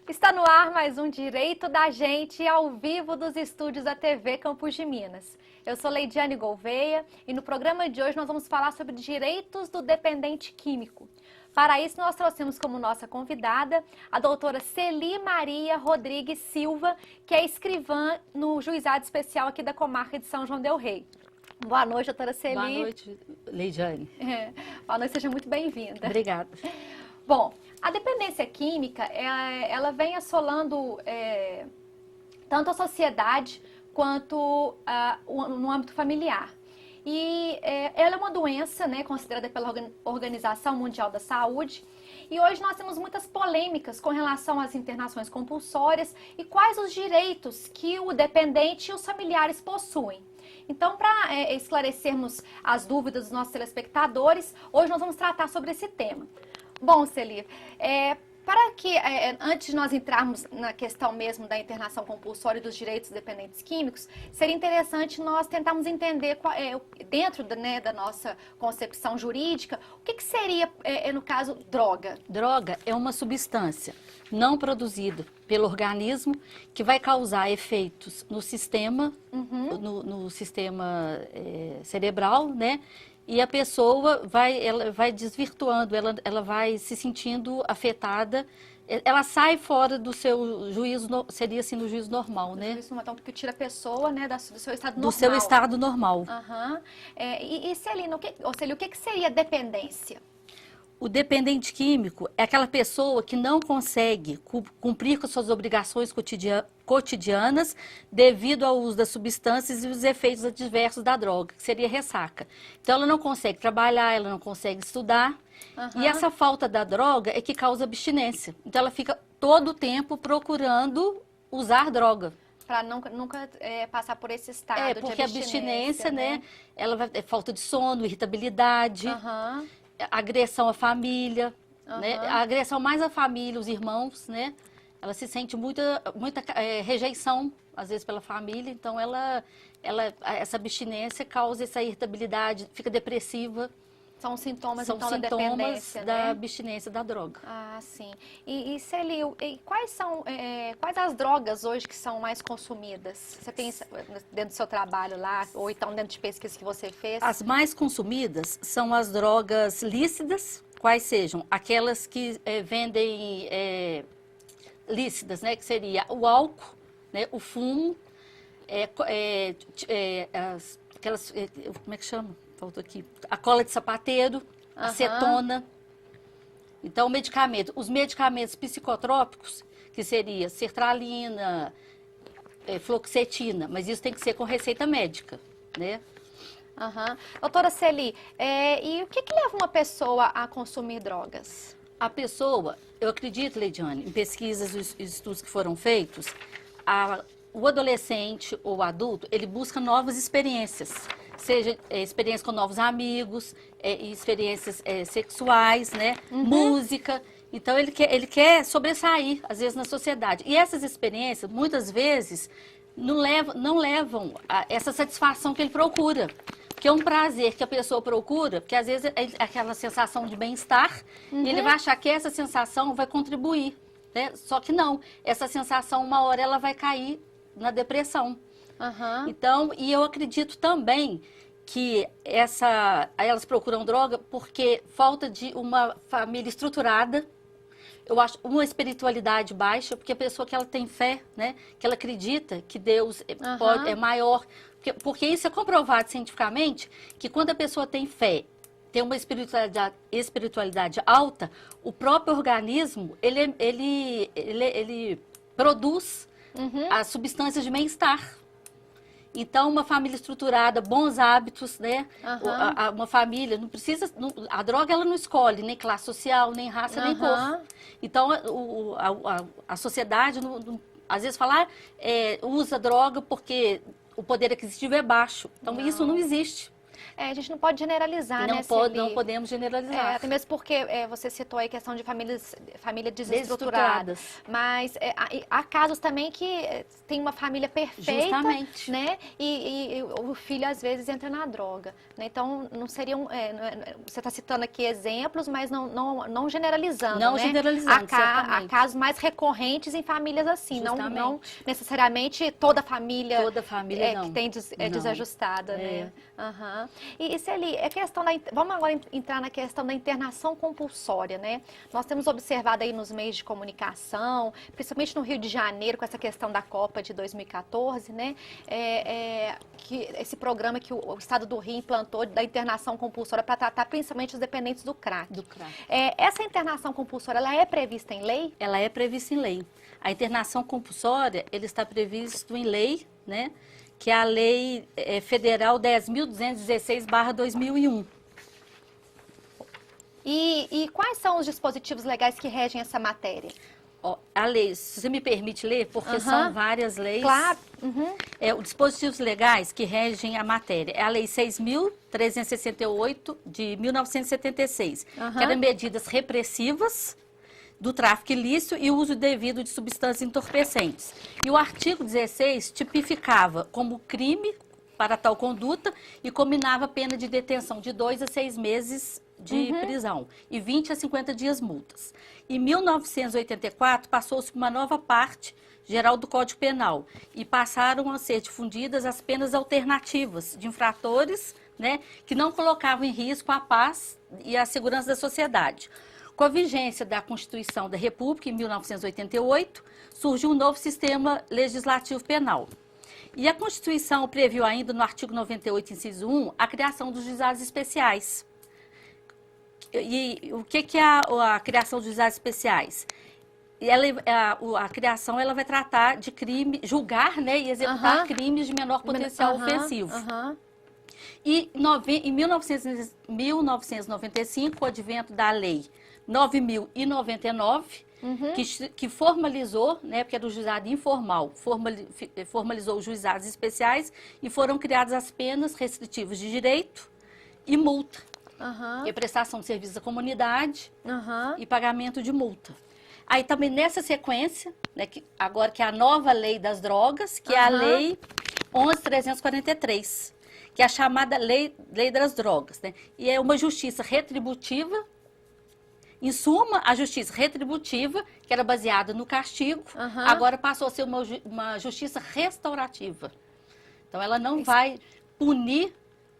Está no ar mais um Direito da Gente, ao vivo dos estúdios da TV Campos de Minas. Eu sou Leidiane Gouveia e no programa de hoje nós vamos falar sobre direitos do dependente químico. Para isso, nós trouxemos como nossa convidada a doutora Celi Maria Rodrigues Silva, que é escrivã no Juizado Especial aqui da comarca de São João del Rei. Boa noite, doutora Celi. Boa noite, Leidiane. Boa noite, seja muito bem-vinda. Obrigada. Bom, a dependência química, ela vem assolando tanto a sociedade quanto no âmbito familiar. E ela é uma doença, né, considerada pela Organização Mundial da Saúde. E hoje nós temos muitas polêmicas com relação às internações compulsórias e quais os direitos que o dependente e os familiares possuem. Então, para esclarecermos as dúvidas dos nossos telespectadores, hoje nós vamos tratar sobre esse tema. Bom, Celi, para que, antes de nós entrarmos na questão mesmo da internação compulsória e dos direitos dependentes químicos, seria interessante nós tentarmos entender, dentro da nossa concepção jurídica, o que seria, no caso, droga? Droga é uma substância não produzida pelo organismo que vai causar efeitos no sistema, no sistema cerebral, né? E a pessoa vai desvirtuando, ela vai se sentindo afetada, ela sai fora do seu juízo, seria assim no juízo normal, né? Então, porque tira a pessoa, né, do seu estado normal. Do seu estado normal. Uhum. E Celina, o que seria dependência? O dependente químico é aquela pessoa que não consegue cumprir com suas obrigações cotidianas devido ao uso das substâncias e os efeitos adversos da droga, que seria ressaca. Então, ela não consegue trabalhar, ela não consegue estudar. E essa falta da droga é que causa abstinência. Então, ela fica todo o tempo procurando usar droga. Para nunca passar por esse estado de porque a abstinência, né? Ela vai ter falta de sono, irritabilidade. Agressão à família, né? A agressão mais à família, os irmãos, né? Ela se sente muita rejeição, às vezes, pela família. Então, essa abstinência causa essa irritabilidade, fica depressiva. São sintomas, São então, sintomas da dependência, da né? abstinência da droga. Ah, sim. E Celi, quais as drogas hoje que são mais consumidas? Você tem dentro do seu trabalho lá, ou então dentro de pesquisa que você fez? As mais consumidas são as drogas lícidas, quais sejam aquelas que vendem lícidas, né? Que seria o álcool, né? O fumo, aquelas, como é que chama? Faltou aqui. A cola de sapateiro, acetona. Então, os medicamentos psicotrópicos, que seria sertralina, fluoxetina, mas isso tem que ser com receita médica, né? Doutora Celi, e o que leva uma pessoa a consumir drogas? A pessoa, eu acredito, Leidiane, em pesquisas e estudos que foram feitos, o adolescente ou o adulto, ele busca novas experiências. Seja experiência com novos amigos, experiências sexuais, né? Música. Então, ele quer sobressair, às vezes, na sociedade. E essas experiências, muitas vezes, não levam a essa satisfação que ele procura. Que é um prazer que a pessoa procura, porque, às vezes, é aquela sensação de bem-estar, e ele vai achar que essa sensação vai contribuir, né? Só que não. Essa sensação, uma hora, ela vai cair na depressão. Então, e eu acredito também que elas procuram droga porque falta de uma família estruturada, eu acho uma espiritualidade baixa, porque a pessoa que ela tem fé, né, que ela acredita que Deus é maior, porque isso é comprovado cientificamente, que quando a pessoa tem fé, tem uma espiritualidade alta, o próprio organismo, ele produz as substâncias de bem-estar. Então, uma família estruturada, bons hábitos, né? Uma família, não precisa... a droga, ela não escolhe nem classe social, nem raça, nem cor. Então, a sociedade, às vezes, usa droga porque o poder aquisitivo é baixo. Então, isso não existe. A gente não pode generalizar, Não, né? não podemos generalizar. Até mesmo porque você citou aí a questão de família desestruturada. Desestruturadas. Mas há casos também que tem uma família perfeita, Justamente. né? E o filho, às vezes, entra na droga. Né? Então, não seriam... você está citando aqui exemplos, mas não generalizando, Não né? generalizando, Há casos mais recorrentes em famílias assim. Não necessariamente toda família, não. que tem desajustada, né? Uhum. E Celi, vamos agora entrar na questão da internação compulsória, né? Nós temos observado aí nos meios de comunicação, principalmente no Rio de Janeiro, com essa questão da Copa de 2014, né? Que esse programa que o Estado do Rio implantou da internação compulsória para tratar principalmente os dependentes do crack. Essa internação compulsória, ela é prevista em lei? Ela é prevista em lei. A internação compulsória, ele está previsto em lei, né? Que é a Lei Federal 10.216/2001. E quais são os dispositivos legais que regem essa matéria? A lei, se você me permite ler, porque são várias leis. Claro. Os dispositivos legais que regem a matéria é a Lei 6.368 de 1976, que eram medidas repressivas do tráfico ilícito e o uso devido de substâncias entorpecentes. E o artigo 16 tipificava como crime para tal conduta e combinava pena de detenção de 2 a 6 meses de prisão e 20 a 50 dias multas. Em 1984, passou-se uma nova parte geral do Código Penal e passaram a ser difundidas as penas alternativas de infratores, né, que não colocavam em risco a paz e a segurança da sociedade. Com a vigência da Constituição da República, em 1988, surgiu um novo sistema legislativo penal. E a Constituição previu ainda, no artigo 98, inciso 1, a criação dos juizados especiais. E o que é a criação dos juizados especiais? A criação ela vai tratar de crime, julgar, né, e executar crimes de menor potencial ofensivo. E em 1995, com o advento da Lei 9.099, que formalizou, né, porque era o juizado informal, formalizou os juizados especiais e foram criadas as penas restritivas de direito e multa. E prestação de serviço à comunidade e pagamento de multa. Aí também nessa sequência, né, agora que é a nova lei das drogas, que é a Lei 11.343, que é a chamada lei das drogas, né? E é uma justiça retributiva. Em suma, a justiça retributiva, que era baseada no castigo, agora passou a ser uma justiça restaurativa. Então, ela não vai punir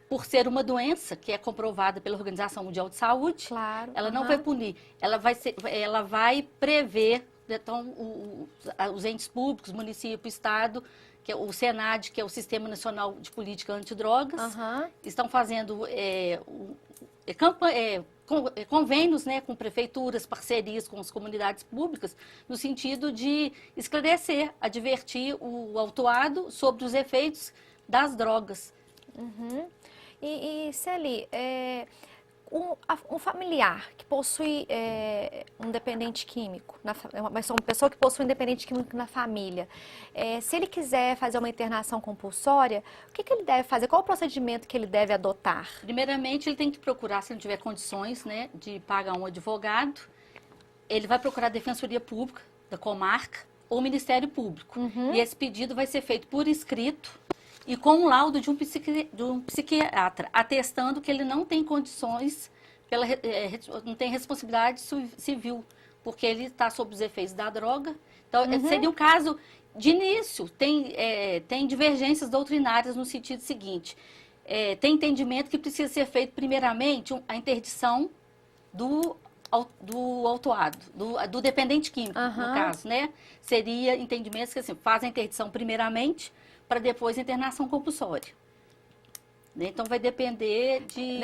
por ser uma doença que é comprovada pela Organização Mundial de Saúde. Claro. Ela não vai punir, ela vai prever, então, os entes públicos, município, estado, que é o SENAD, que é o Sistema Nacional de Política Antidrogas, estão fazendo convênios, né, com prefeituras, parcerias com as comunidades públicas, no sentido de esclarecer, advertir o autuado sobre os efeitos das drogas. E Celi, um familiar que possui um dependente químico, mas uma pessoa que possui um dependente químico na família, se ele quiser fazer uma internação compulsória, o que ele deve fazer? Qual o procedimento que ele deve adotar? Primeiramente, ele tem que procurar, se não tiver condições, né, de pagar um advogado, ele vai procurar a Defensoria Pública da comarca ou o Ministério Público. E esse pedido vai ser feito por escrito e com um laudo de um psiquiatra, atestando que ele não tem condições, não tem responsabilidade civil, porque ele está sob os efeitos da droga. Então, seria um caso de início. Tem divergências doutrinárias no sentido seguinte. Tem entendimento que precisa ser feito, primeiramente, a interdição do autuado, do dependente químico, no caso, né? Seria entendimentos que, assim, fazem a interdição primeiramente, para depois a internação compulsória. Então, vai depender de...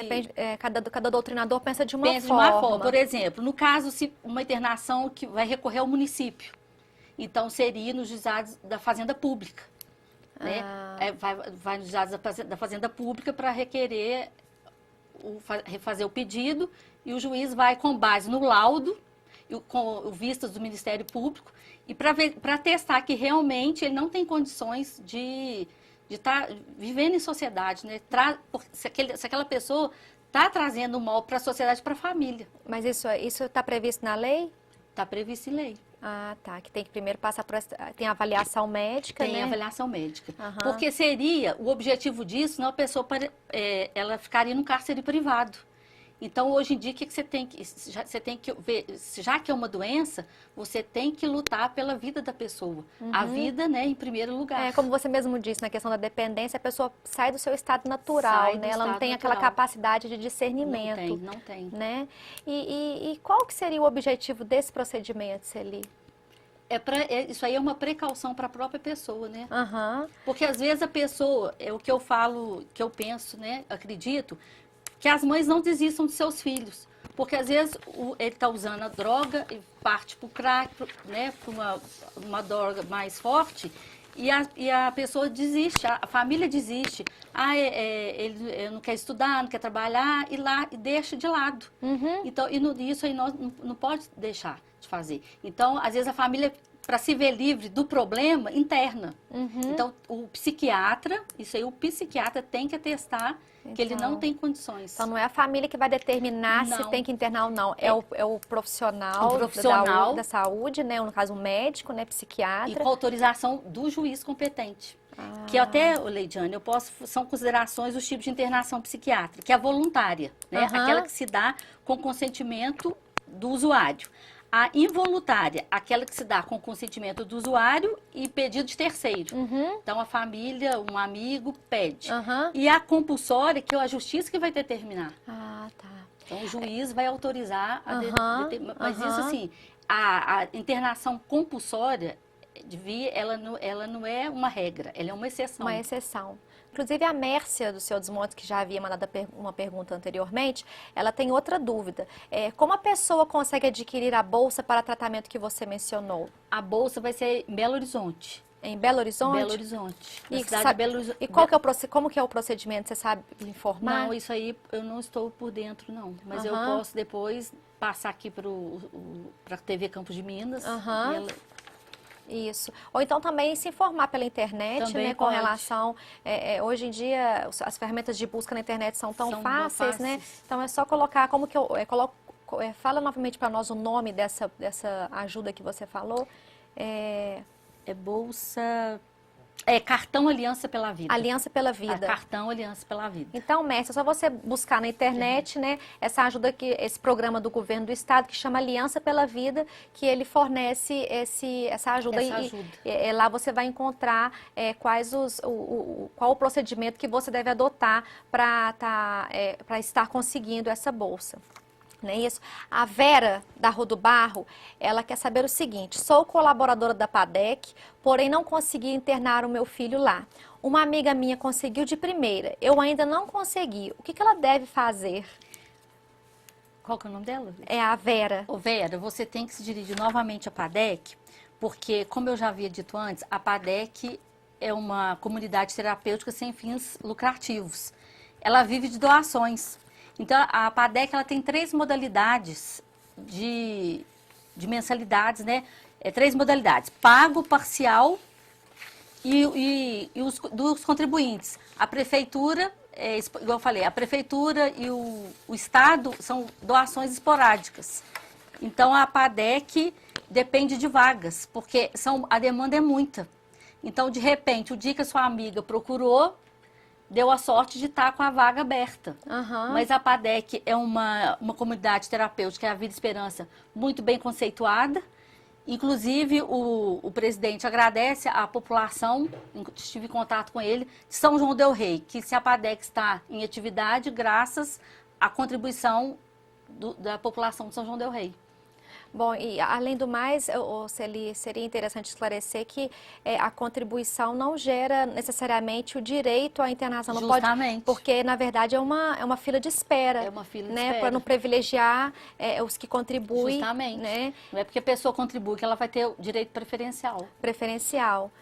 Cada doutrinador pensa de uma forma. Por exemplo, no caso, se uma internação que vai recorrer ao município, então seria nos juizados da Fazenda Pública. Né? Vai nos juizados da Fazenda Pública para requerer, refazer o pedido, e o juiz vai, com base no laudo, com vistas do Ministério Público, e para testar que realmente ele não tem condições de de estar vivendo em sociedade, né? Se aquela pessoa está trazendo o mal para a sociedade, para a família. Mas isso está previsto na lei? Está previsto em lei. Ah, tá. Que tem que primeiro passar por tem avaliação médica, né? Tem avaliação médica. Aham. Porque seria, o objetivo disso, não a pessoa, ela ficaria num cárcere privado. Então, hoje em dia, o que você tem que ver? Já que é uma doença, você tem que lutar pela vida da pessoa. A vida, né, em primeiro lugar. Como você mesmo disse, na questão da dependência, a pessoa sai do seu estado natural, Sai do né? Ela não estado tem aquela natural. capacidade de discernimento. Não tem. Né? E qual que seria o objetivo desse procedimento, Celi? Isso aí é uma precaução para a própria pessoa, né? Aham. Porque às vezes a pessoa, é o que eu falo, que eu penso, né? Acredito, que as mães não desistam dos seus filhos. Porque às vezes ele está usando a droga e parte para o crack, né? Para uma droga mais forte. E a pessoa desiste, a família desiste. Ele não quer estudar, não quer trabalhar, e deixa de lado. Então, isso aí nós não pode deixar de fazer. Então, às vezes a família, para se ver livre do problema, interna. Então, o psiquiatra tem que atestar que ele não tem condições. Então, não é a família que vai determinar se tem que internar ou não. É o profissional, da saúde, né? No caso, o médico, né? Psiquiatra. E com autorização do juiz competente. Que até, Leidiane, são considerações dos tipos de internação psiquiátrica, que é a voluntária, né? Aquela que se dá com consentimento do usuário. A involuntária, aquela que se dá com consentimento do usuário e pedido de terceiro. Então, a família, um amigo pede. E a compulsória, que é a justiça que vai determinar. Ah, tá. Então, o juiz vai autorizar mas isso assim, a internação compulsória, ela não é uma regra, ela é uma exceção. Uma exceção. Inclusive, a Mércia, do Seu Desmonte, que já havia mandado uma pergunta anteriormente, ela tem outra dúvida. Como a pessoa consegue adquirir a bolsa para tratamento que você mencionou? A bolsa vai ser em Belo Horizonte. Em Belo Horizonte? Belo Horizonte. E como que é o procedimento? Você sabe informar? Não, isso aí eu não estou por dentro, não. Mas eu posso depois passar aqui para a TV Campos de Minas. Isso. Ou então também se informar pela internet, também né, com relação... hoje em dia, as ferramentas de busca na internet são tão fáceis, né? Então é só colocar, como que eu coloco... fala novamente para nós o nome dessa ajuda que você falou. Bolsa... Cartão Aliança pela Vida. Aliança pela Vida. Cartão Aliança pela Vida. Então, Mércia, é só você buscar na internet, né, essa ajuda esse programa do governo do estado que chama Aliança pela Vida, que ele fornece essa ajuda. Lá você vai encontrar qual o procedimento que você deve adotar para estar conseguindo essa bolsa. Não é isso? A Vera, da Rua do Barro, ela quer saber o seguinte: sou colaboradora da PADEC, porém não consegui internar o meu filho lá. Uma amiga minha conseguiu de primeira, eu ainda não consegui. O que ela deve fazer? Qual que é o nome dela? É a Vera. Vera, você tem que se dirigir novamente à PADEC, porque, como eu já havia dito antes, a PADEC é uma comunidade terapêutica sem fins lucrativos. Ela vive de doações. Então, a PADEC ela tem 3 modalidades de mensalidades, né? 3 modalidades: pago, parcial e dos contribuintes. A prefeitura, igual eu falei, a prefeitura e o Estado são doações esporádicas. Então, a PADEC depende de vagas, porque a demanda é muita. Então, de repente, o dia que a sua amiga procurou, deu a sorte de estar com a vaga aberta. Mas a PADEC é uma comunidade terapêutica, é a Vida e Esperança, muito bem conceituada. Inclusive, o presidente agradece à população, estive em contato com ele, de São João del Rei, que se a PADEC está em atividade graças à contribuição da população de São João del Rei. Bom, e além do mais, seria interessante esclarecer que a contribuição não gera necessariamente o direito à internação. Justamente. Porque, na verdade, é uma fila de espera. É uma fila de né, espera. Para não privilegiar os que contribuem. Justamente. Né? Não é porque a pessoa contribui que ela vai ter o direito preferencial. Preferencial.